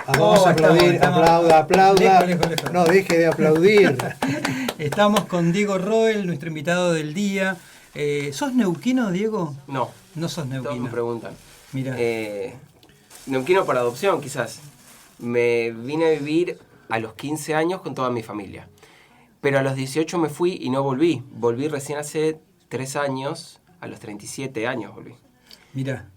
Vamos a aplaudir, aplauda. Lejos. No, deje de aplaudir. Estamos con Diego Roel, nuestro invitado del día. ¿Sos neuquino, Diego? No. No sos neuquino. Todos me preguntan. Mira. Neuquino por adopción, quizás. Me vine a vivir a los 15 años con toda mi familia. Pero a los 18 me fui y no volví. Volví recién hace 3 años, a los 37 años volví. Mira.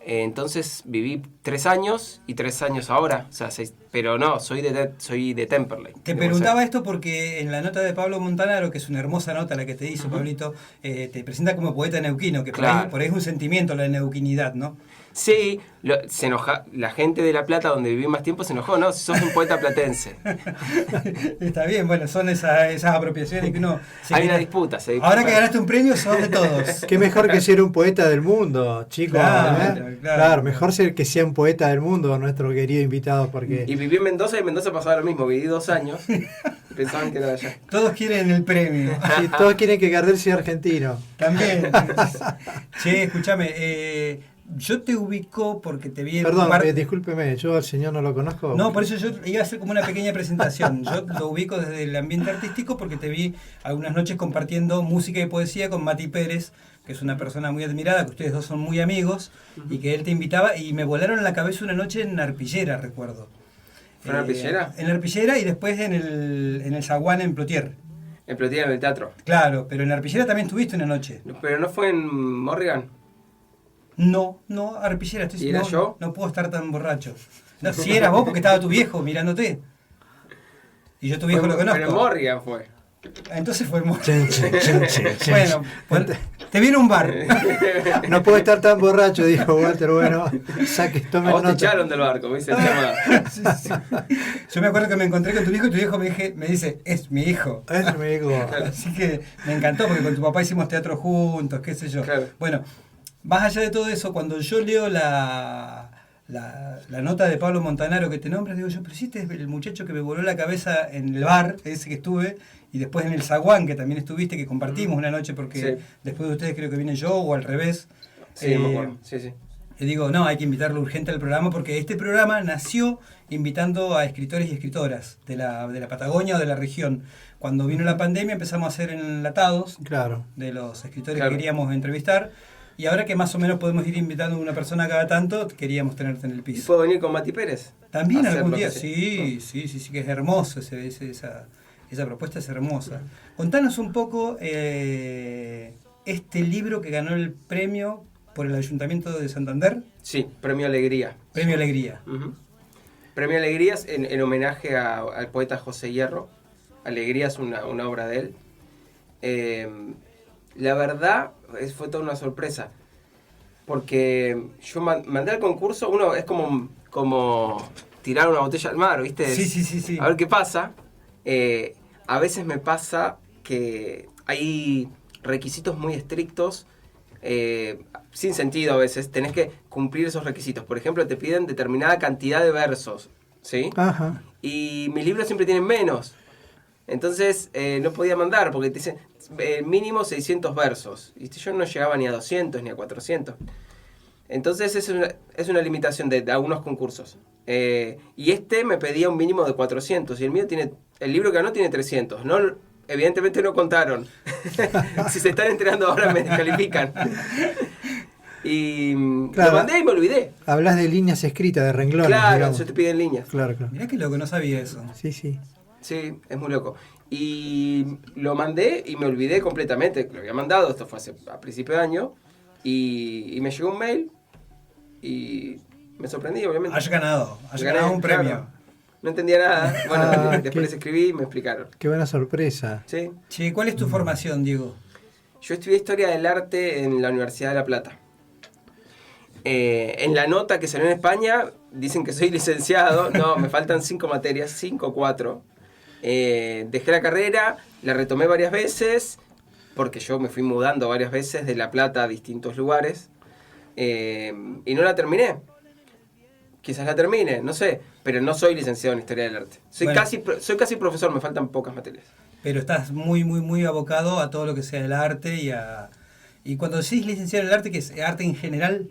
Entonces viví 3 años y 3 años ahora. O sea, 6, pero no, soy de Temperley. Te preguntaba esto porque en la nota de Pablo Montanaro, que es una hermosa nota la que te hizo, Pablito, te presenta como poeta neuquino, que claro. por ahí es un sentimiento la neuquinidad, ¿no? Sí, se enoja, la gente de La Plata, donde viví más tiempo, se enojó, ¿no? Si sos un poeta platense. Está bien, bueno, son esas apropiaciones que uno... Hay una disputa, se disputa. Ahora que ganaste un premio, sos de todos. Qué mejor que ser un poeta del mundo, chicos. Claro. Mejor ser que sea un poeta del mundo, nuestro querido invitado, porque... Y viví en Mendoza, y en Mendoza pasaba lo mismo, viví 2 años, y pensaban que era de allá. Todos quieren el premio. Sí, todos quieren que Gardel sea argentino. También. Che, escúchame, yo te ubico porque te vi en Perdón, un par... discúlpeme, yo al señor no lo conozco. No, por eso yo iba a hacer como una pequeña presentación. Yo lo ubico desde el ambiente artístico porque te vi algunas noches compartiendo música y poesía con Mati Pérez, que es una persona muy admirada, que ustedes dos son muy amigos, y que él te invitaba, y me volaron en la cabeza una noche en Arpillera, recuerdo. ¿Fue en Arpillera? En Arpillera y después en el Zaguán en Plotier. En Plotier, en el teatro. Claro, pero en Arpillera también estuviste una noche. Pero no fue en Morrigan. No, Arpillera, ¿Y era yo? No puedo estar tan borracho. No, si eras vos porque estaba tu viejo mirándote. Y yo tu viejo lo conozco. Pero en Morrigan fue. Entonces fue Morrigan. Chen. Bueno, te viene un bar. No puedo estar tan borracho, dijo Walter. Bueno, tome A vos te nota. echaron del barco, me dice el tema. Sí. Yo me acuerdo que me encontré con tu viejo y tu viejo me dice, es mi hijo. Es mi hijo. Así que me encantó porque con tu papá hicimos teatro juntos, qué sé yo. Claro. Bueno, más allá de todo eso, cuando yo leo la nota de Pablo Montanaro que te nombras, digo yo, pero sí, este es el muchacho que me voló la cabeza en el bar, ese que estuve, y después en el Zaguán, que también estuviste, que compartimos una noche, porque Sí. después de ustedes creo que vine yo, o al revés. Sí, me acuerdo. Sí. Y digo, no, hay que invitarlo urgente al programa, porque este programa nació invitando a escritores y escritoras de la Patagonia o de la región. Cuando vino la pandemia empezamos a hacer enlatados Claro. de los escritores que queríamos entrevistar. Y ahora que más o menos podemos ir invitando a una persona cada tanto, queríamos tenerte en el ¿Y piso. puedo venir con Mati Pérez? También Hacerlo, algún día, sí. sí, que es hermoso, esa propuesta es hermosa. Contanos un poco este libro que ganó el premio por el Ayuntamiento de Santander. Sí, Premio Alegría. Premio Alegría. Uh-huh. Premio Alegría es en homenaje al poeta José Hierro. Alegría es una obra de él. La verdad, fue toda una sorpresa. Porque yo mandé al concurso, uno es como tirar una botella al mar, ¿viste? Sí. A ver qué pasa. A veces me pasa que hay requisitos muy estrictos, sin sentido a veces. Tenés que cumplir esos requisitos. Por ejemplo, te piden determinada cantidad de versos, ¿sí? Ajá. Y mis libros siempre tienen menos. Entonces no podía mandar porque te dicen mínimo 600 versos. Y yo no llegaba ni a 200 ni a 400. Entonces es una limitación de algunos concursos. Y me pedía un mínimo de 400. Y el libro que ganó tiene 300. Evidentemente no contaron. Si se están entrenando ahora me descalifican. Y claro, lo mandé y me olvidé. Hablas de líneas escritas, de renglones. Claro, digamos. yo te piden líneas. Claro. Mirá que loco, no sabía eso. Sí. Sí, es muy loco. Y lo mandé y me olvidé completamente. Lo había mandado, esto fue a principio de año. Y me llegó un mail y me sorprendí, obviamente. Has ganado un claro. premio. No entendía nada. Bueno, después qué- les escribí y me explicaron. Qué buena sorpresa. Sí. Che, ¿cuál es tu formación, Diego? Yo estudié Historia del Arte en la Universidad de La Plata. En la nota que salió en España dicen que soy licenciado. No, me faltan 5 materias, 5 o 4. Dejé la carrera, la retomé varias veces, porque yo me fui mudando varias veces de La Plata a distintos lugares, y no la terminé. Quizás la termine, no sé, pero no soy licenciado en Historia del Arte. Soy casi profesor, me faltan pocas materias. Pero estás muy abocado a todo lo que sea el arte y cuando decís licenciado en el arte, ¿qué es? ¿Arte en general?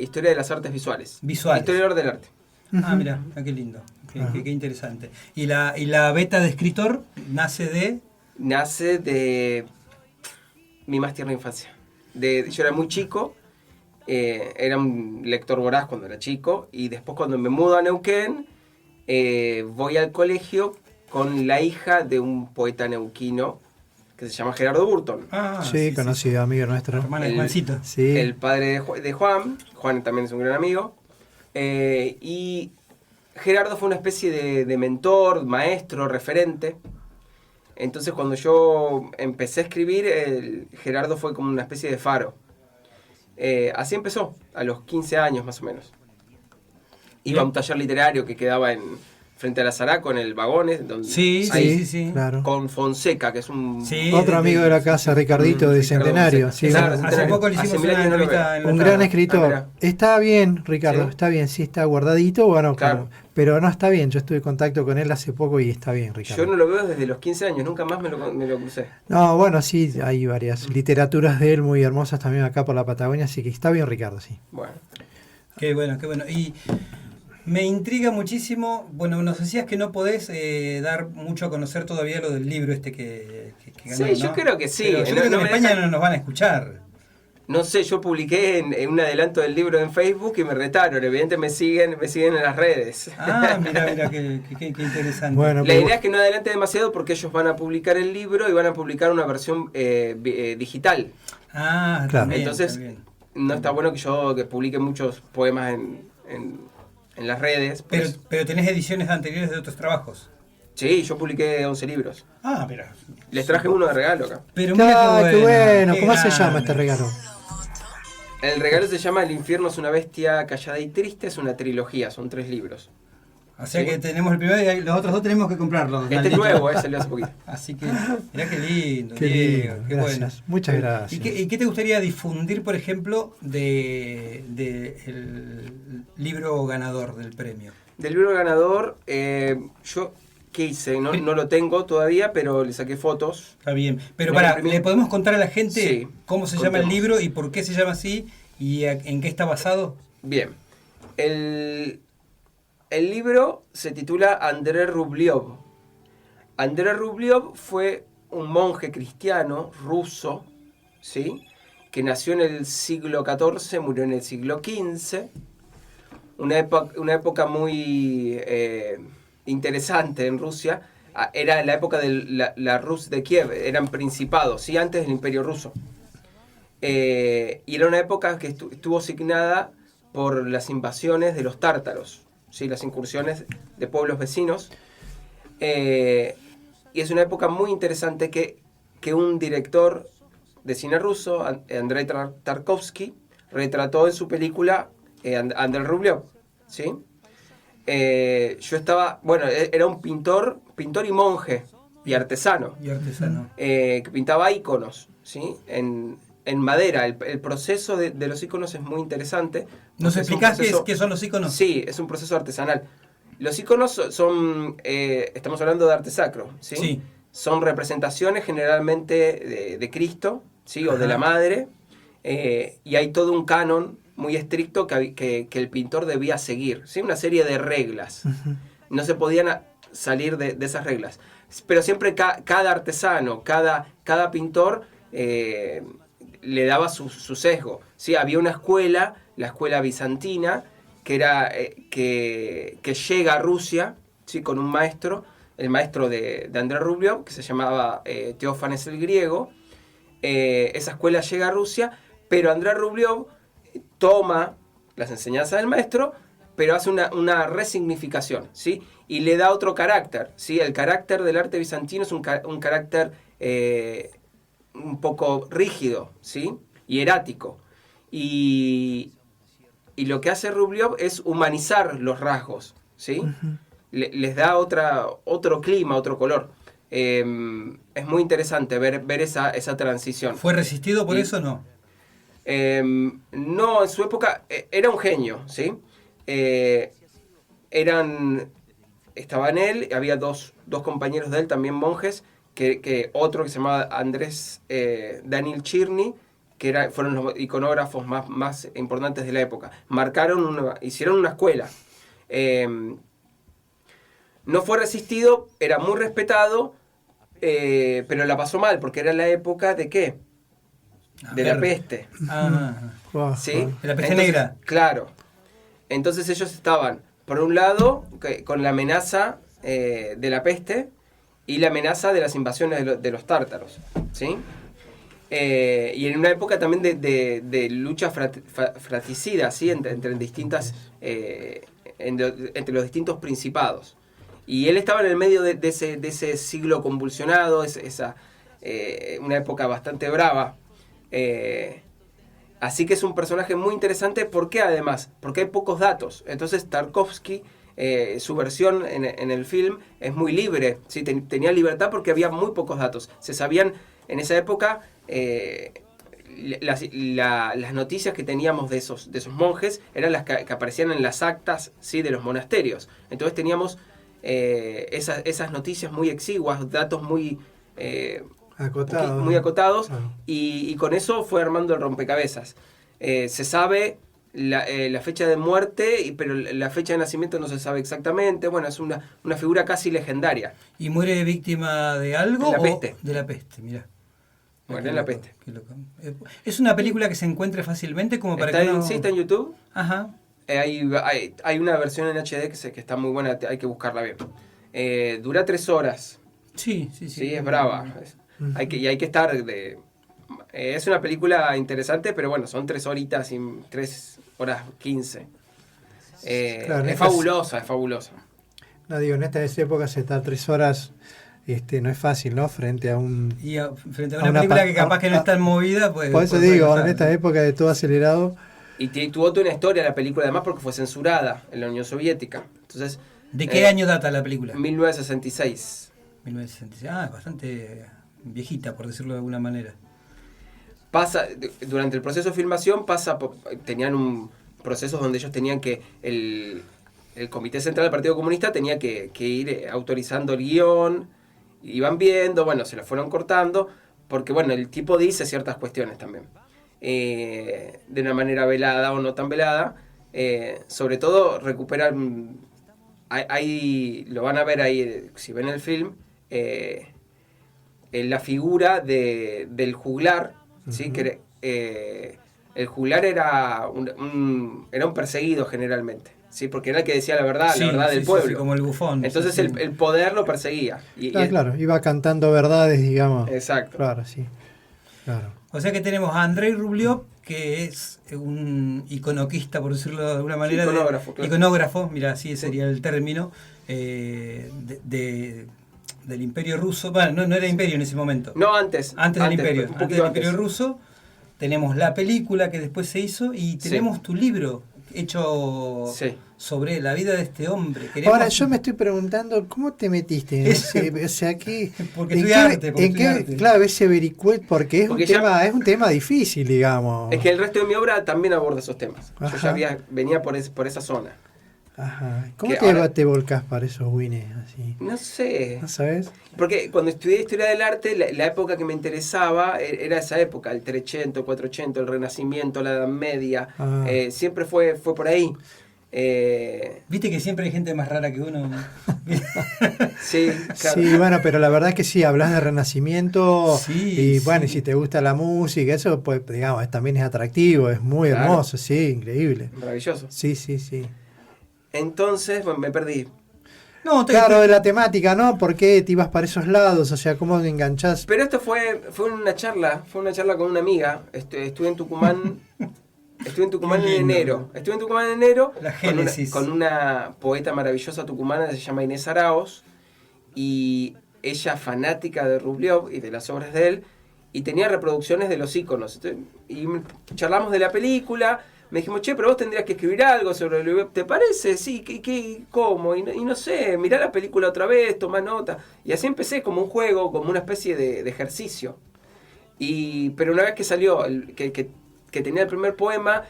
Historia de las artes visuales. Visuales. Historiador del arte. Ah, mira, qué lindo, qué interesante. ¿Y la beta de escritor Nace de mi más tierna infancia. Yo era muy chico, era un lector voraz cuando era chico, y después cuando me mudo a Neuquén, voy al colegio con la hija de un poeta neuquino que se llama Gerardo Burton. Ah, Sí, conocido, amigo nuestro. Hermana de Juancito. Sí. El padre de Juan. Juan también es un gran amigo. Y Gerardo fue una especie de mentor, maestro, referente. Entonces cuando yo empecé a escribir, Gerardo fue como una especie de faro. Así empezó, a los 15 años más o menos. Iba a un taller literario que quedaba frente a la Zaraco, en el Vagones. Donde, Sí. Claro. Con Fonseca, que es un... Sí, Otro amigo de la casa, Ricardito de Ricardo Centenario. Fonseca. Sí, Claro, Hace Centenario. poco le hicimos Hace mil una años no lo entrevista veo. en la un tarde. gran escritor. mira. Está bien, Ricardo, ¿Sí? está bien, sí está guardadito, bueno, Claro. pero no está bien. Yo estuve en contacto con él hace poco y está bien, Ricardo. Yo no lo veo desde los 15 años, nunca más me lo crucé. No, bueno, sí, hay varias literaturas de él muy hermosas también acá por la Patagonia, así que está bien, Ricardo, sí. Bueno. Qué bueno, qué bueno. Y me intriga muchísimo, bueno, nos decías que no podés dar mucho a conocer todavía lo del libro que ganó, Sí, yo ¿no? creo que sí. Pero yo creo que No en me España dejan- no nos van a escuchar. No sé, yo publiqué en un adelanto del libro en Facebook y me retaron. Evidentemente me siguen en las redes. Ah, mira, qué interesante. Bueno, La idea es que no adelante demasiado porque ellos van a publicar el libro y van a publicar una versión digital. Ah, Claro. también, Entonces, también. no está bueno que publique muchos poemas en las redes. Pero tenés ediciones anteriores de otros trabajos. Sí, yo publiqué 11 libros. Ah, mira. Les traje uno de regalo acá. Pero mira qué bueno. qué ¿Cómo se grande. llama este regalo? El regalo se llama El infierno es una bestia callada y triste. Es una trilogía, son 3 libros. O sea Sí. que tenemos el primero y los otros dos tenemos que comprarlos. Este es maldito. nuevo, salió hace poquito. Así que, mirá qué lindo. Qué Diego, lindo, qué gracias. bueno. Muchas gracias. ¿Y qué te gustaría difundir, por ejemplo, de el libro ganador del premio? Del libro ganador, yo, ¿qué hice? No lo tengo todavía, pero le saqué fotos. Está bien. Pero Me para, imprimí- ¿le podemos contar a la gente Sí, cómo se llama el contemos. libro y por qué se llama así y en qué está basado? Bien. El libro se titula Andrei Rublev. Andrei Rublev fue un monje cristiano ruso, ¿sí? Que nació en el siglo XIV, murió en el siglo XV. Una época muy interesante en Rusia. Era la época de la Rus de Kiev, eran principados, ¿sí? Antes del Imperio Ruso. Y era una época que estuvo signada por las invasiones de los tártaros, ¿sí? Las incursiones de pueblos vecinos. Y es una época muy interesante que un director de cine ruso, Andrei Tarkovsky, retrató en su película Andrei Rublev, ¿sí? Yo estaba, era un pintor y monje y artesano, Y artesano. que pintaba íconos, ¿sí? En madera. El proceso de los íconos es muy interesante. ¿Nos porque es un explicás proceso- qué son los íconos? Sí, es un proceso artesanal. Los íconos son, estamos hablando de arte sacro, ¿sí? Sí. Son representaciones generalmente de Cristo, ¿sí? O de la Ajá. Madre, y hay todo un canon muy estricto que el pintor debía seguir, ¿sí? Una serie de reglas. No se podían salir de esas reglas. Pero siempre cada artesano, cada pintor le daba su sesgo, ¿sí? Había una escuela, la escuela bizantina, que era que llega a Rusia, ¿sí? Con un maestro, el maestro de Andrei Rublev, que se llamaba Teófanes el Griego. Esa escuela llega a Rusia, pero Andrei Rublev toma las enseñanzas del maestro, pero hace una resignificación, ¿sí? Y le da otro carácter, ¿sí? El carácter del arte bizantino es un carácter un poco rígido, ¿sí? Y erático. Y lo que hace Rublev es humanizar los rasgos, ¿sí? Les da otro clima, otro color. Es muy interesante ver esa transición. ¿Fue resistido por Y- eso o no? No, en su época era un genio, ¿sí? Estaban él, había dos compañeros de él, también monjes, que otro que se llamaba Andrés Daniel Chirny, que fueron los iconógrafos más importantes de la época. Hicieron una escuela. No fue resistido, era muy respetado, pero la pasó mal, porque era la época de ¿qué? De la peste. ¿Sí? De la peste negra. Claro. Entonces ellos estaban, por un lado, con la amenaza de la peste y la amenaza de las invasiones de los tártaros. ¿Sí? Y en una época también de lucha fratricida, ¿sí? entre distintas, entre los distintos principados. Y él estaba en el medio de ese siglo convulsionado, una época bastante brava. Así que es un personaje muy interesante. ¿Por qué además? Porque hay pocos datos. Entonces Tarkovsky, su versión en el film es muy libre, ¿sí? Tenía libertad porque había muy pocos datos. Se sabían en esa época las noticias que teníamos de esos monjes eran las que aparecían en las actas, ¿sí? De los monasterios. Entonces teníamos esas noticias muy exiguas, datos muy acotados, y con eso fue armando el rompecabezas. Se sabe la fecha de muerte, pero la fecha de nacimiento no se sabe exactamente. Bueno, es una figura casi legendaria. ¿Y muere víctima de algo? De la peste. De la peste, mirá. Muere en la peste. ¿Es una película que se encuentre fácilmente como para que uno... Sí, está en YouTube. Ajá. Hay una versión en HD que está muy buena, hay que buscarla bien. Dura 3 horas. Sí. Sí, es brava. Hay que estar es una película interesante, pero bueno, son 3 horitas y 3 horas 15. Claro, es fabulosa. No digo, en estas épocas estar 3 horas no es fácil, ¿no? Frente a frente a una película que capaz que no es tan movida, pues... Por eso digo, en esta época de todo acelerado... Y tuvo toda una historia la película, además, porque fue censurada en la Unión Soviética. Entonces, ¿de qué año data la película? 1966. 1966. Es bastante viejita, por decirlo de alguna manera. Durante el proceso de filmación tenían procesos donde ellos tenían que... El Comité Central del Partido Comunista tenía que ir autorizando el guión, iban viendo, bueno, se lo fueron cortando, porque bueno, el tipo dice ciertas cuestiones también. De una manera velada o no tan velada, sobre todo recuperar, lo van a ver ahí, si ven el film, en la figura del juglar, ¿sí? Que el juglar era un perseguido generalmente, ¿sí? Porque era el que decía la verdad del pueblo. Sí, como el bufón. Entonces el poder lo perseguía. Claro, iba cantando verdades, digamos. Exacto. Claro, sí. Claro. O sea que tenemos a Andrei Rublev, que es un iconoquista, por decirlo de alguna manera. Iconógrafo, claro. Iconógrafo, mira, así sería el término, del Imperio Ruso. Bueno, no era Imperio en ese momento. No, antes del Imperio. Antes del Imperio Ruso. Tenemos la película que después se hizo y tenemos tu libro hecho sobre la vida de este hombre. Ahora, yo me estoy preguntando, ¿cómo te metiste en ese? O sea, porque estudiarte. Claro, ese vericuet, porque es un tema difícil, digamos. Es que el resto de mi obra también aborda esos temas. Ajá. Yo ya venía por esa zona. Ajá. ¿Cómo te volcás para esos wines así? No sé. ¿No sabes? Porque cuando estudié Historia del Arte, la época que me interesaba era esa época, el 300, el 400, el Renacimiento, la Edad Media. Siempre fue por ahí. Viste que siempre hay gente más rara que uno. Sí, claro. Sí, bueno, pero la verdad es que sí, hablas de Renacimiento bueno, y si te gusta la música, eso pues digamos, también es atractivo, es muy hermoso, sí, increíble. Maravilloso. Sí. Entonces, me perdí. Claro, de la temática, ¿no? ¿Por qué te ibas para esos lados? O sea, ¿cómo te enganchás? Pero esto fue una charla con una amiga. Estuve en Tucumán. En enero. Estuve en Tucumán en enero. La Génesis. Con una poeta maravillosa tucumana que se llama Inés Araoz. Y ella fanática de Rublev y de las obras de él. Y tenía reproducciones de los íconos. Y charlamos de la película. Me dijimos, pero vos tendrías que escribir algo sobre Rublev. ¿Te parece? Sí, ¿cómo? Y no sé, mirá la película otra vez, tomá nota. Y así empecé como un juego, como una especie de ejercicio. Pero una vez que salió, que tenía el primer poema,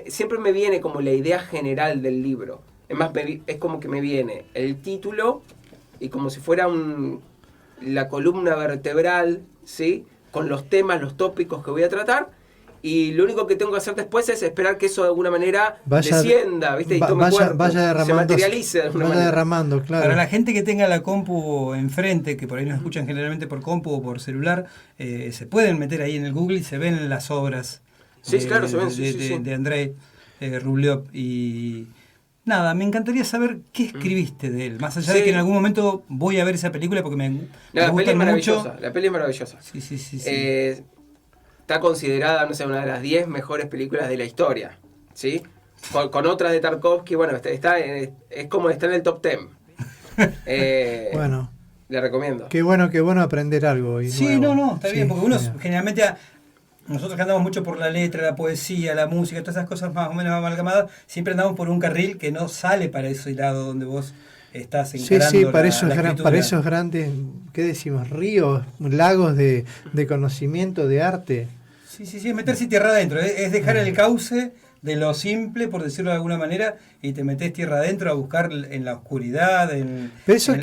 siempre me viene como la idea general del libro. Es más, es como que me viene el título y como si fuera la columna vertebral, ¿sí? Con los temas, los tópicos que voy a tratar. Y lo único que tengo que hacer después es esperar que eso de alguna manera descienda, ¿viste? Y tome cuerpo, se materialice de alguna manera. Derramando, claro. Para la gente que tenga la compu enfrente, que por ahí nos escuchan generalmente por compu o por celular, se pueden meter ahí en el Google y se ven las obras claro, se ven, de Andrei Rublev. Y nada, me encantaría saber qué escribiste de él, más allá de que en algún momento voy a ver esa película porque me gusta mucho. La peli es maravillosa. Sí. Está considerada, no sé, una de las 10 mejores películas de la historia, ¿sí? Con otra de Tarkovsky, bueno, es como está en el top 10. Bueno. Le recomiendo. Qué bueno aprender algo. Está bien, porque uno generalmente... Nosotros que andamos mucho por la letra, la poesía, la música, todas esas cosas más o menos amalgamadas, siempre andamos por un carril que no sale para ese lado donde vos estás encarando para esos grandes, ¿qué decimos? Ríos, lagos de conocimiento, de arte. Sí, es meterse tierra adentro, es dejar el cauce de lo simple, por decirlo de alguna manera, y te metes tierra adentro a buscar en la oscuridad, Pero eso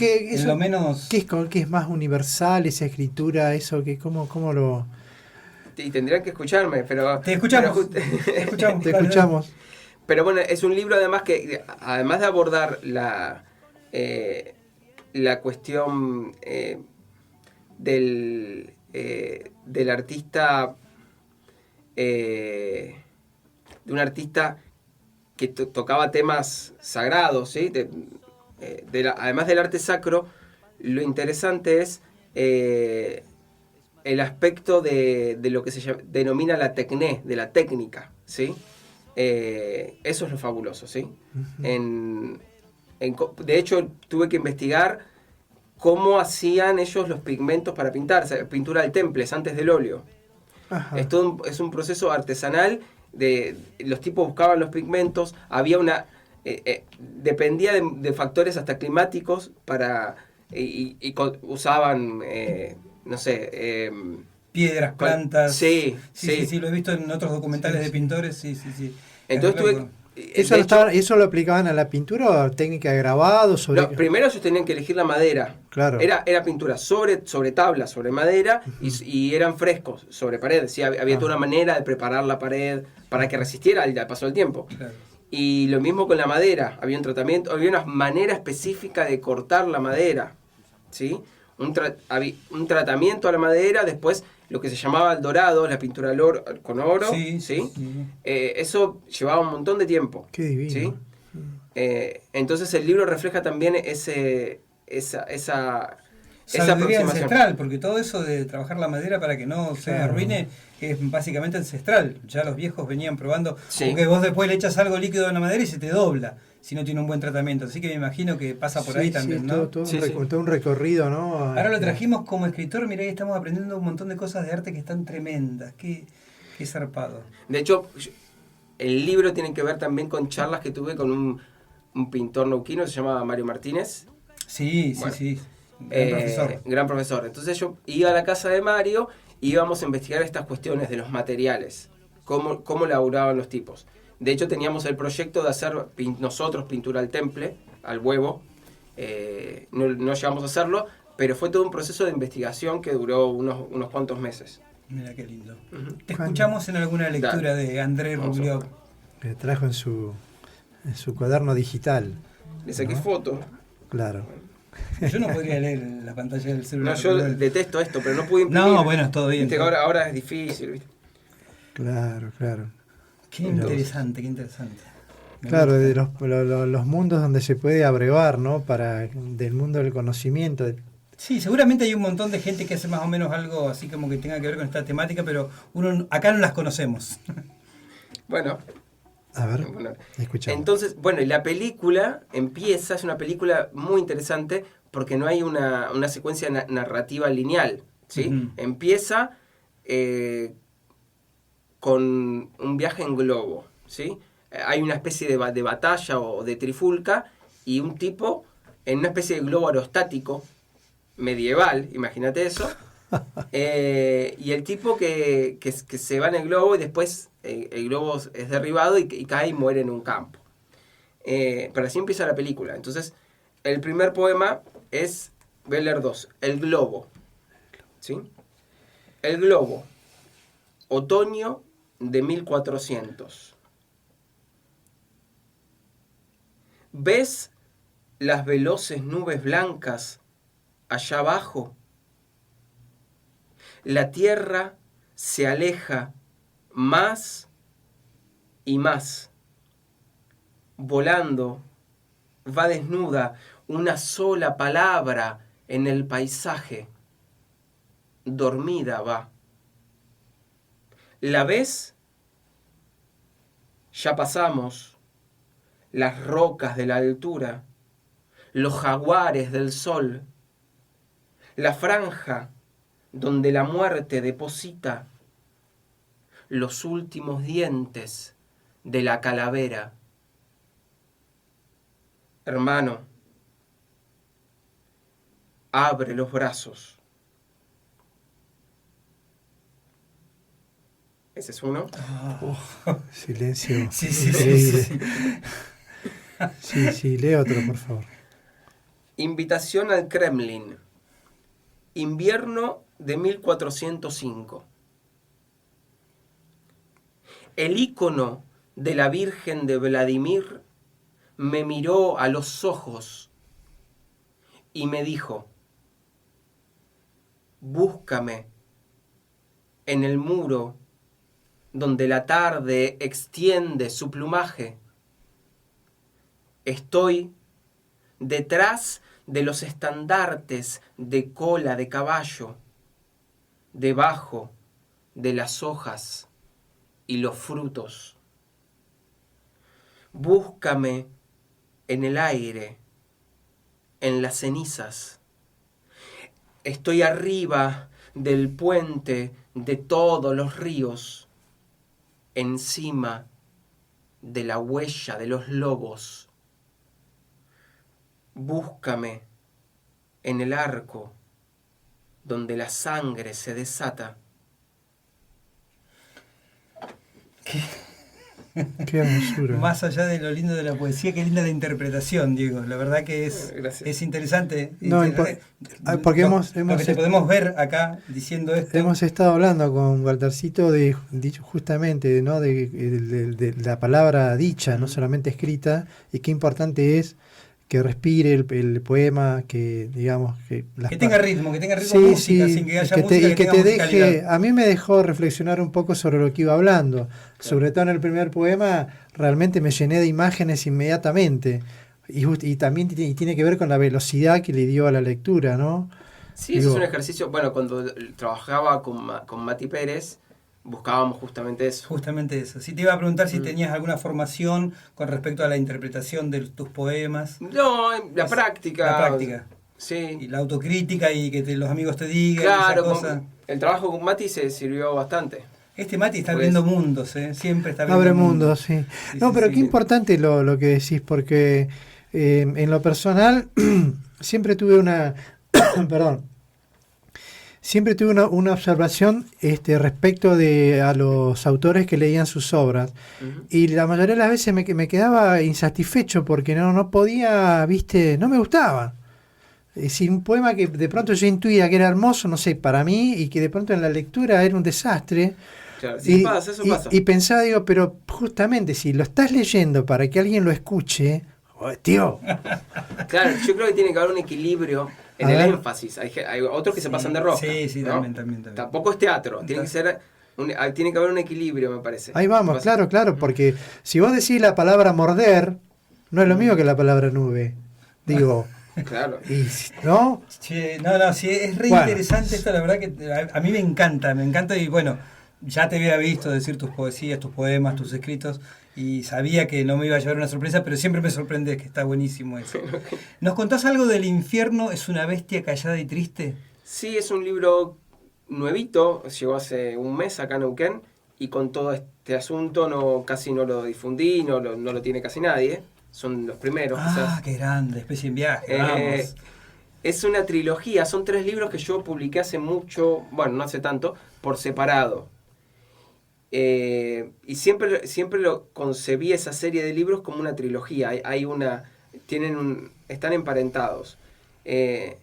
lo menos... ¿Qué es más universal, esa escritura, eso que cómo lo...? Y tendrían que escucharme, pero... Te escuchamos. Te escuchamos. Pero bueno, es un libro además que, además de abordar la cuestión del artista, de un artista que tocaba temas sagrados, ¿sí? Además del arte sacro, lo interesante es el aspecto de lo que se denomina la techné, de la técnica, ¿sí? Eso es lo fabuloso, ¿sí? Uh-huh. De hecho, tuve que investigar cómo hacían ellos los pigmentos para pintar, o sea, pintura al temples antes del óleo. Ajá. Es un proceso artesanal, los tipos buscaban los pigmentos, había dependía de factores hasta climáticos usaban... no sé... piedras, plantas... Sí, lo he visto en otros documentales de pintores, sí. Entonces ¿Eso lo aplicaban a la pintura o a técnica de grabado? Primero ellos tenían que elegir la madera. Claro. Era pintura sobre tabla, sobre madera, uh-huh. y eran frescos sobre pared. ¿Sí? Había toda una manera de preparar la pared para que resistiera al paso del tiempo. Claro. Y lo mismo con la madera. Había un tratamiento, había una manera específica de cortar la madera, ¿sí? Había un tratamiento a la madera, después lo que se llamaba el dorado, la pintura con oro, ¿sí? Eso llevaba un montón de tiempo. Qué divino. ¿Sí? Entonces el libro refleja también esa sabiduría ancestral, porque todo eso de trabajar la madera para que no se arruine es básicamente ancestral. Ya los viejos venían probando, porque vos después le echas algo líquido a la madera y se te dobla si no tiene un buen tratamiento. Así que me imagino que pasa por ahí también, ¿no? Todo un recorrido, ¿no? Ahora lo trajimos como escritor, mirá, y estamos aprendiendo un montón de cosas de arte que están tremendas. Qué zarpado. De hecho, el libro tiene que ver también con charlas que tuve con un pintor neuquino, se llama Mario Martínez. Sí. Gran profesor. Entonces yo iba a la casa de Mario y íbamos a investigar estas cuestiones de los materiales, cómo laburaban los tipos. De hecho teníamos el proyecto de hacer nosotros pintura al temple, al huevo. No llegamos a hacerlo, pero fue todo un proceso de investigación que duró unos cuantos meses. Mira qué lindo. Uh-huh. Te escuchamos en alguna lectura de Andrei Rublev. Que trajo en su cuaderno digital. Le saqué foto. Claro. Yo no podría leer la pantalla del celular. No, yo detesto esto, pero no pude imprimir. No, bueno, es todo bien. ¿Viste? Ahora es difícil, ¿viste? Claro. Qué interesante. Claro, de los mundos donde se puede abrevar, ¿no? Del mundo del conocimiento. Sí, seguramente hay un montón de gente que hace más o menos algo así como que tenga que ver con esta temática, pero acá no las conocemos. Bueno. A ver, escuchamos. Entonces, bueno, y la película es una película muy interesante porque no hay una secuencia narrativa lineal, ¿sí? Uh-huh. Empieza con un viaje en globo, ¿sí? Hay una especie de batalla o de trifulca y un tipo en una especie de globo aerostático medieval, imagínate eso. Y el tipo que se va en el globo y después el globo es derribado y cae y muere en un campo. Pero así empieza la película. Entonces, el primer poema voy a leer 2, El globo. ¿Sí? El globo. Otoño de 1400. ¿Ves las veloces nubes blancas allá abajo? La tierra se aleja más y más. Volando, va desnuda una sola palabra en el paisaje. Dormida va. ¿La ves? Ya pasamos las rocas de la altura, los jaguares del sol, la franja donde la muerte deposita los últimos dientes de la calavera. Hermano, abre los brazos. ¿Ese es uno? Silencio. Sí. Sí, lee otro, por favor. Invitación al Kremlin. Invierno de 1405. El ícono de la Virgen de Vladimir me miró a los ojos y me dijo: búscame en el muro donde la tarde extiende su plumaje. Estoy detrás de los estandartes de cola de caballo, debajo de las hojas y los frutos. Búscame en el aire, en las cenizas. Estoy arriba del puente de todos los ríos, encima de la huella de los lobos. Búscame en el arco donde la sangre se desata. Qué hermosura. Más allá de lo lindo de la poesía, qué linda la interpretación, Diego. La verdad que es interesante. No, porque lo que te podemos ver acá diciendo esto. Hemos estado hablando con Waltercito de justamente, ¿no? de la palabra dicha, no solamente escrita, y qué importante es que respire el poema, que digamos que tenga ritmo, sí, música, sí, sin que haya música, y que te deje. A mí me dejó reflexionar un poco sobre lo que iba hablando. Claro. Sobre todo en el primer poema, realmente me llené de imágenes inmediatamente. Y también tiene que ver con la velocidad que le dio a la lectura, ¿no? Sí, eso es un ejercicio. Bueno, cuando trabajaba con Mati Pérez, buscábamos justamente eso. Justamente eso. Sí, te iba a preguntar si tenías alguna formación con respecto a la interpretación de tus poemas. No, la práctica. La práctica. Sí. Y la autocrítica y que los amigos te digan. Claro, el trabajo con Mati se sirvió bastante. Mati está abriendo mundos, siempre está abriendo abre mundos. Sí. No, pero qué importante lo que decís, porque en lo personal siempre tuve una una observación respecto a los autores que leían sus obras. Uh-huh. Y la mayoría de las veces me quedaba insatisfecho porque no podía, no me gustaba. Es decir, un poema que de pronto yo intuía que era hermoso, no sé, para mí, y que de pronto en la lectura era un desastre. Claro, sí, eso pasa. Y pensaba, pero justamente si lo estás leyendo para que alguien lo escuche, tío. Claro, yo creo que tiene que haber un equilibrio en el énfasis. Hay otros que se pasan de roja. Sí, ¿no? también. Tampoco es teatro, tiene que haber un equilibrio, me parece. Ahí vamos, claro, porque si vos decís la palabra morder, no es lo mismo que la palabra nube. Digo, claro. ¿No? Sí, es re interesante esto, la verdad que a mí me encanta y bueno, ya te había visto decir tus poesías, tus poemas, tus escritos y sabía que no me iba a llevar una sorpresa, pero siempre me sorprende, que está buenísimo eso. ¿Nos contás algo del infierno? ¿Es una bestia callada y triste? Sí, es un libro nuevito, llegó hace un mes acá en Neuquén y con todo este asunto casi no lo difundí, no lo tiene casi nadie. Son los primeros, quizás. Qué grande, Especie en Viaje, vamos. Es una trilogía, son 3 libros que yo publiqué hace mucho, bueno, no hace tanto, por separado. Y siempre lo concebí esa serie de libros como una trilogía. Están emparentados. El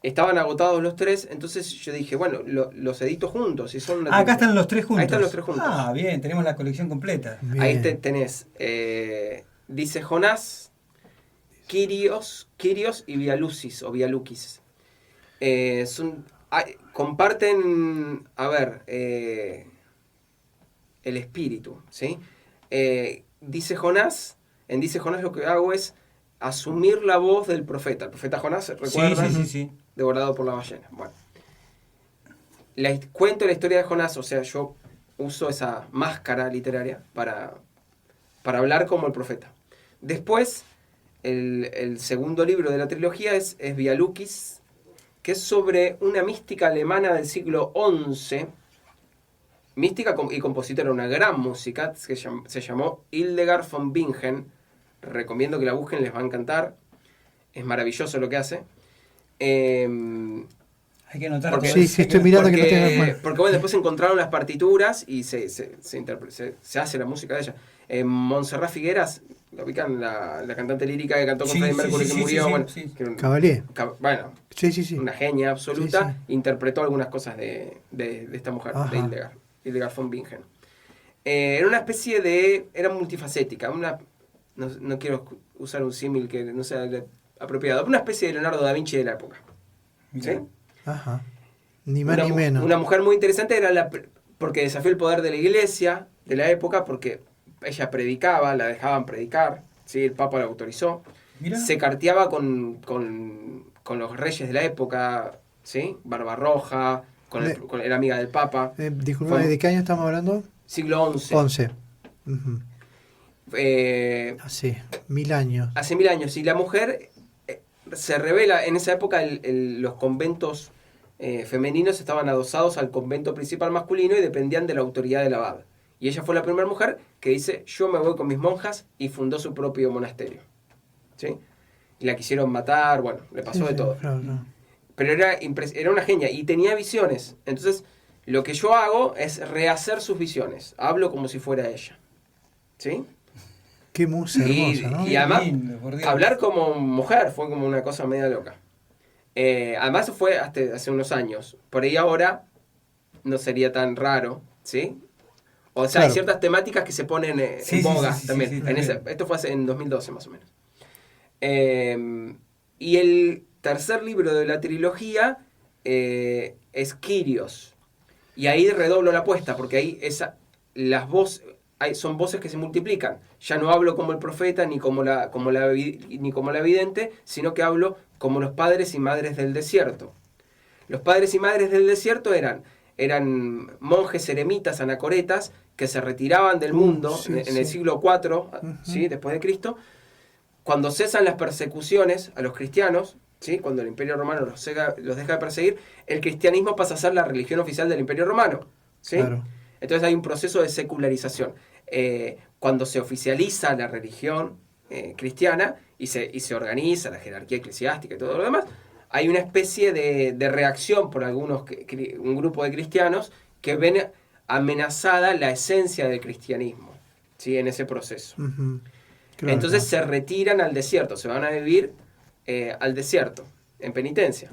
estaban agotados los 3, entonces yo dije, bueno, los edito juntos. Y son Acá están los 3 juntos. Ahí están los 3 juntos. Ah, bien, tenemos la colección completa. Bien. Ahí tenés, dice Jonás, Kyrios y Vialucis o Vialukis. Comparten, a ver, el espíritu, ¿sí? Dice Jonás, en Dice Jonás lo que hago es asumir la voz del profeta. El profeta Jonás, ¿recuerdan? Sí. Devorado por la ballena. Bueno. Cuento la historia de Jonás, o sea, yo uso esa máscara literaria para hablar como el profeta. Después, el segundo libro de la trilogía es Vialukis, que es sobre una mística alemana del siglo XI, mística y compositora, una gran música, que se llamó Hildegard von Bingen. Recomiendo que la busquen, les va a encantar. Es maravilloso lo que hace. Hay que anotar. Porque, sí, estoy mirando que no tengo en cuenta. porque bueno, después encontraron las partituras y se hace la música de ella. Montserrat Figueras, ¿la ubican? La cantante lírica que cantó con Freddie Mercury, que murió. Cavalier. Bueno, Sí. una genia absoluta. Sí. Interpretó algunas cosas de esta mujer, Ajá. de Hildegard von Bingen. Era una especie de... Era multifacética. No quiero usar un símil que no sea apropiado. Una especie de Leonardo da Vinci de la época. ¿Sí? Ajá. Ni más ni menos. Una mujer muy interesante era porque desafió el poder de la iglesia de la época, porque ella predicaba, la dejaban predicar, ¿sí? El Papa la autorizó. Mirá. Se carteaba con los reyes de la época, ¿sí? Barbarroja, era amiga del Papa. Disculpa, ¿de qué año estamos hablando? Siglo XI. 11. Uh-huh. Hace 1000 años. Hace 1000 años. Y la mujer se revela, en esa época los conventos femeninos estaban adosados al convento principal masculino y dependían de la autoridad del abad. Y ella fue la primera mujer que dice, yo me voy con mis monjas, y fundó su propio monasterio. ¿Sí? Y la quisieron matar, bueno, le pasó de todo. Claro. Pero era una genia y tenía visiones. Entonces, lo que yo hago es rehacer sus visiones. Hablo como si fuera ella. ¿Sí? Qué musa hermosa, ¿no? Y además, lindo, por Dios. hablar como mujer fue como una cosa media loca. Además fue hasta hace unos años. Por ahí ahora no sería tan raro, ¿sí? O sea, Claro. hay ciertas temáticas que se ponen en boga también. Sí, también. Esto fue en 2012 más o menos. Y el tercer libro de la trilogía es Kyrios. Y ahí redoblo la apuesta, porque ahí las voces... son voces que se multiplican. Ya no hablo como el profeta ni como la vidente, sino que hablo como los padres y madres del desierto. Los padres y madres del desierto eran monjes eremitas anacoretas que se retiraban del mundo en el siglo IV, ¿sí? Después de Cristo. Cuando cesan las persecuciones a los cristianos, ¿sí? Cuando el Imperio Romano los deja de perseguir, el cristianismo pasa a ser la religión oficial del Imperio Romano, ¿sí? Claro. Entonces hay un proceso de secularización. Cuando se oficializa la religión cristiana y se organiza la jerarquía eclesiástica y todo lo demás, hay una especie de reacción por un grupo de cristianos que ven amenazada la esencia del cristianismo, ¿sí? En ese proceso. Uh-huh. Claro, Entonces se retiran al desierto, se van a vivir al desierto, en penitencia.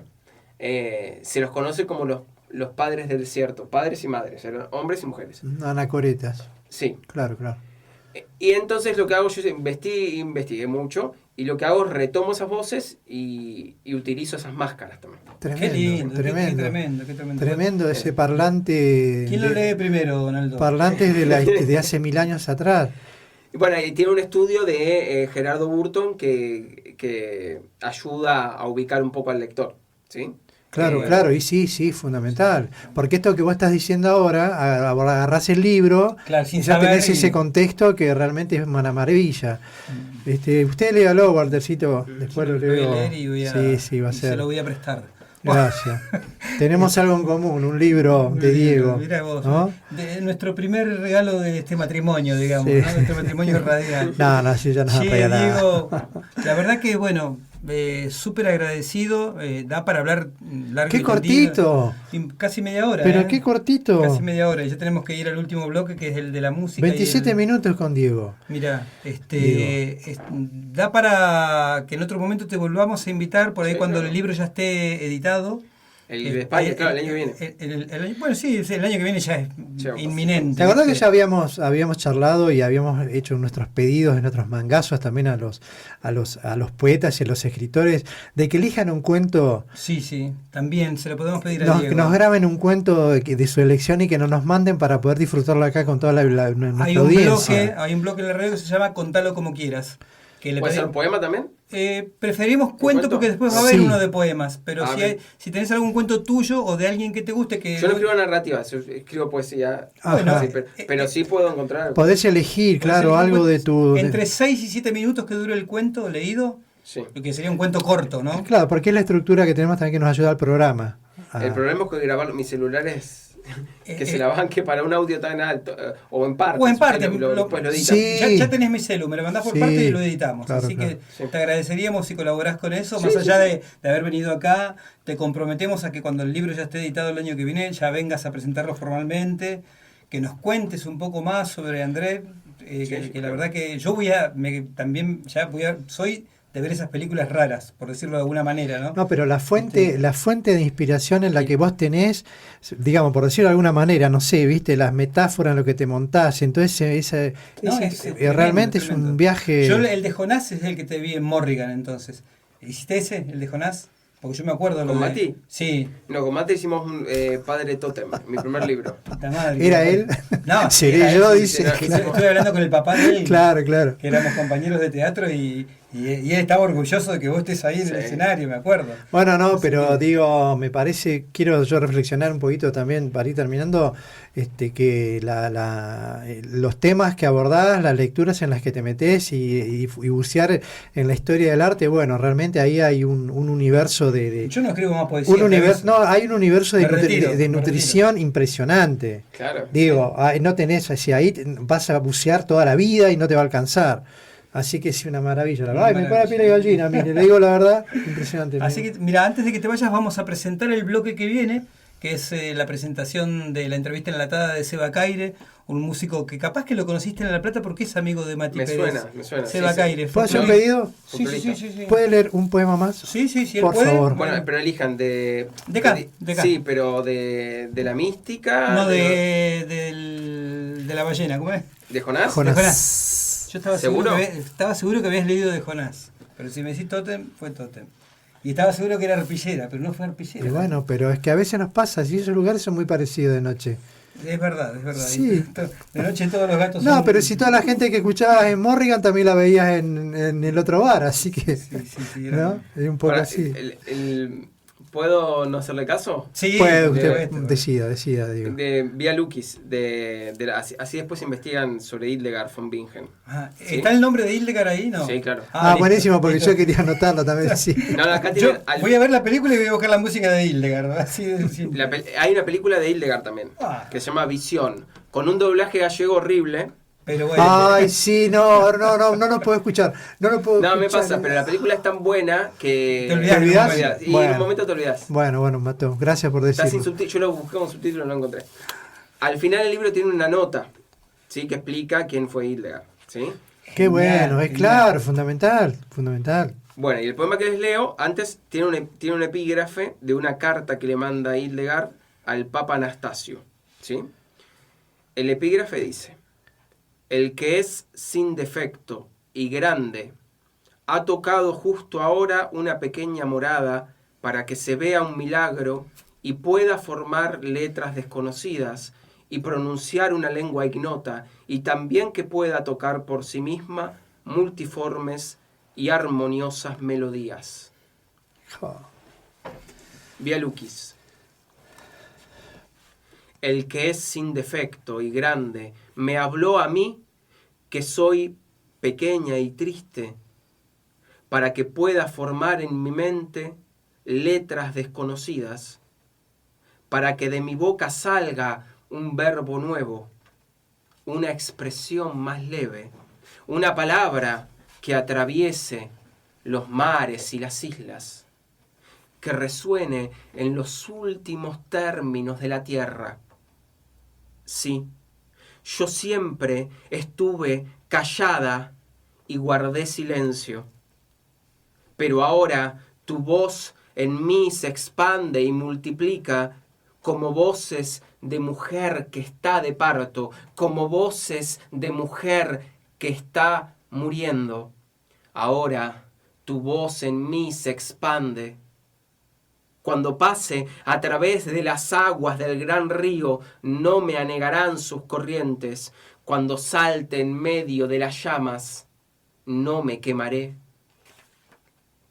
Se los conoce como los padres del desierto, padres y madres, eran hombres y mujeres. Anacoretas. Sí. Claro. Y entonces lo que hago, yo investigué mucho, y lo que hago es retomo esas voces y utilizo esas máscaras también. Tremendo, Qué lindo, tremendo. qué tremendo. Tremendo ese parlante. ¿Quién lo lee primero, Donaldo? Parlantes de hace 1000 años atrás. Y bueno, y tiene un estudio de Gerardo Burton que ayuda a ubicar un poco al lector, ¿sí? Claro, y sí, fundamental. Porque esto que vos estás diciendo ahora, agarrás el libro, Claro, sin y ya saber tenés y- ese contexto que realmente es una maravilla. Usted léalo, Waltercito, después lo Lo voy a leo. leer y voy a, Sí, va a y ser. se lo voy a prestar. Gracias. Tenemos algo en común, un libro de Diego. Mirá vos, ¿no? de nuestro primer regalo de este matrimonio, digamos, Sí. ¿no? Nuestro matrimonio radial. No, sí, ya no Che, para nada. Diego, la verdad que, bueno, súper agradecido. Da para hablar largo ¡Qué y tendido. cortito! Casi media hora. Pero qué cortito. Casi media hora. Ya tenemos que ir al último bloque, que es el de la música. 27 minutos con Diego. Mira, da para que en otro momento te volvamos a invitar, por ahí Sí, cuando claro. el libro ya esté editado. El de España, claro, el año que viene. Bueno, sí, el año que viene ya es Sí, inminente. La verdad que ¿viste? ya habíamos charlado y habíamos hecho nuestros pedidos, nuestros mangazos también a los poetas y a los escritores de que elijan un cuento, Sí, también se lo podemos pedir a que Diego. nos graben un cuento de su elección y que nos manden para poder disfrutarlo acá con toda nuestra Hay un audiencia. bloque en la radio que se llama Contalo como quieras. Que le ¿Puede ser pedimos- un poema también? preferimos cuento cuento? porque después va a haber Sí. uno de poemas. Pero Bien. si tenés algún cuento tuyo o de alguien que te guste, que Yo no escribo narrativas, yo escribo poesía. Ajá. Sí, pero sí puedo encontrar. Podés elegir, claro, Podés algo de elegir tu... entre 6 y 7 minutos que dure el cuento leído, Sí. lo que sería un cuento corto, ¿no? Claro, porque es la estructura que tenemos también que nos ayuda al programa. El problema es que grabar mi celular es que se la banque para un audio tan alto, o en parte. O en parte, después lo editan. Sí. ya tenés mi celu, me lo mandás por Sí, parte y lo editamos. claro, Así claro. que Sí. te agradeceríamos si colaborás con eso. Sí, Más sí, allá sí. de haber venido acá, te comprometemos a que cuando el libro ya esté editado el año que viene, ya vengas a presentarlo formalmente, que nos cuentes un poco más sobre André. Que la verdad que yo soy de ver esas películas raras, por decirlo de alguna manera, ¿no? No, pero la fuente de inspiración en la que vos tenés, digamos, por decirlo de alguna manera, no sé, viste, las metáforas en lo que te montás, entonces No, realmente es tremendo. un viaje... Yo el de Jonás es el que te vi en Morrigan, entonces. ¿Hiciste ese, el de Jonás? Porque yo me acuerdo... ¿Con lo de- Mati? Sí. No, con Mate hicimos un Padre Tótem, mi primer libro. Puta madre, ¿Era que- él? No, Seré era yo, él, dice. no, Claro. Estuve hablando con el papá de él, Claro. que éramos compañeros de teatro y él estaba orgulloso de que vos estés ahí en el Sí. escenario, me acuerdo. Bueno, no, Así pero que- digo, me parece, quiero yo reflexionar un poquito también para ir terminando, que los temas que abordás, las lecturas en las que te metés y bucear en la historia del arte, bueno, realmente ahí hay un universo de Yo no escribo más poesía. un pero universo, es- no, hay un universo Me retiro, de me nutrición impresionante. Claro. Digo, no tenés, ahí vas a bucear toda la vida y no te va a alcanzar. Así que es una maravilla. La verdad. Ay, me pone la piel de gallina, mire, le digo la verdad, impresionante. Así que, mira, antes de que te vayas, vamos a presentar el bloque que viene, que es la presentación de la entrevista enlatada de Seba Caire, un músico que capaz que lo conociste en La Plata porque es amigo de Mati Me Pérez. suena. Seba sí. Caire. ¿Puedo hacer un folclorista. pedido? Sí. ¿Puede leer un poema más? Sí, él Por puede. favor. Bueno, pero elijan de acá. Sí, pero de la mística. No, de la ballena, ¿cómo es? ¿De Jonás? Jonás. De Jonás. Yo estaba ¿Seguro? estaba seguro que habías leído de Jonás, pero si me decís Totem, fue Totem. Y estaba seguro que era arpillera, pero no fue arpillera. Y bueno, pero es que a veces nos pasa, si esos lugares son muy parecidos de noche. Es verdad. Sí. De noche todos los gatos No, son... pero si toda la gente que escuchabas en Morrigan también la veías en el otro bar, así que, Sí, ¿no? Es un poco Ahora, así. ¿Puedo no hacerle caso? Sí, Puede, por usted supuesto. decida, digo. De Via Lukis, así después investigan sobre Hildegard von Bingen. Ah, Sí. ¿está el nombre de Hildegard ahí? No. Sí, claro. Ah, buenísimo, porque listo. yo quería anotarlo también, sí. No, acá Yo tienen voy a ver la película y voy a buscar la música de Hildegard, así de simple. hay una película de Hildegard también, Ah. que se llama Visión, con un doblaje gallego horrible. Pero bueno, Ay, sí, no nos puedo escuchar. No lo puedo No, me escuchar. pasa, pero la película es tan buena que... Te olvidás, ¿Te olvidás? Y en Bueno. un momento te olvidás. Bueno, Mateo, gracias por Está sin decirlo. subtítulos, yo lo busqué con subtítulos y no lo encontré. Al final del libro tiene una nota, ¿sí? Que explica quién fue Hildegard, ¿sí? Qué bueno, es Genial. claro, fundamental. Bueno, y el poema que les leo, antes tiene un epígrafe de una carta que le manda Hildegard al Papa Anastasio, ¿sí? El epígrafe dice: el que es sin defecto y grande ha tocado justo ahora una pequeña morada para que se vea un milagro y pueda formar letras desconocidas y pronunciar una lengua ignota, y también que pueda tocar por sí misma multiformes y armoniosas melodías. Jo. Via Lukis. El que es sin defecto y grande me habló a mí, que soy pequeña y triste, para que pueda formar en mi mente letras desconocidas, para que de mi boca salga un verbo nuevo, una expresión más leve, una palabra que atraviese los mares y las islas, que resuene en los últimos términos de la tierra. Sí, yo siempre estuve callada y guardé silencio, pero ahora tu voz en mí se expande y multiplica como voces de mujer que está de parto, como voces de mujer que está muriendo. Ahora tu voz en mí se expande. Cuando pase a través de las aguas del gran río, no me anegarán sus corrientes. Cuando salte en medio de las llamas, no me quemaré.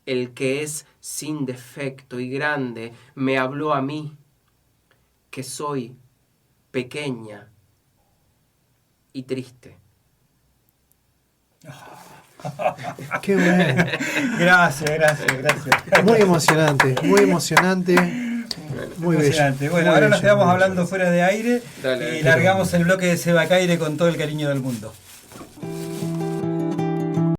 El que es sin defecto y grande me habló a mí, que soy pequeña y triste. Qué bueno. Gracias. Muy emocionante, muy emocionante. Muy Emocionante. bello. Bueno, Muy ahora nos bello, quedamos muy hablando bello. fuera de aire Dale. y largamos el bloque de Seba Caire con todo el cariño del mundo.